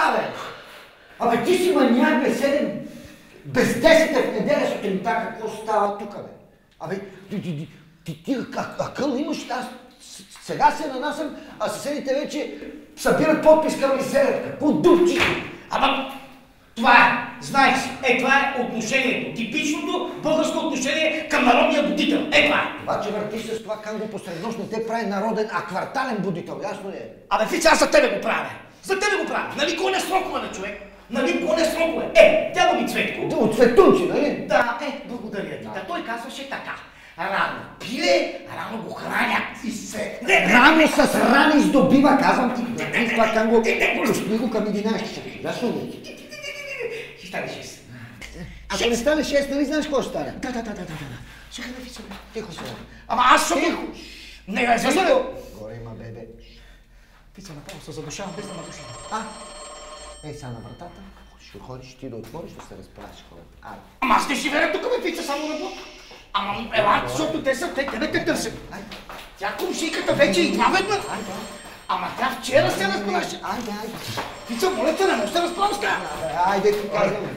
става, бе? Абе, ти си маняк, бе, 7, без 10 в неделя сутринта, какво става тук, бе? Абе, ти акъл имаш, аз сега се нанасям, а съседите вече събират подпис към изселят. Какво дупчи? Ама, това е, знаеш, това е отношението, типичното българско отношение към народния будител. Това е. Това, че въртиш с това канго посред нощ, не те прави народен, а квартален будител, ясно ли е? Абе, Фица, аз за тебе го правя. За тебе го правя. Нали гоня срокове на човек? Нали гоня срокове? Дядо ми Цветко. От Цветунчи, нали? Да, благодаря ти. Да, той казваше така. Рано пиле, рано го хранят. И се... Рано с рани издобива, казвам ти. Върти с това канго, пусни го към 11 часа. Ясно ли? Ще стане 6. Ако не стане 6, нали знаеш какво ще стане? Да. Чакай да Фица. Тихо се. Ама аз ще... Тихо. Не, защо? Горе има бебе. Фица, направо се задушавам без да ме души. Ей, сега на вратата, ще ходиш ти да отвориш, да се разправиш хората. Ама аз не живея тук, бе, Фица, само на блок. Ама, ела, защото те тебе те търсят. Тя комшийката вече идва веднъж. Ама тя вчера се разправяше. Айде. Фица, моля те, не може да се разправя с тя. Айде, ти казваме.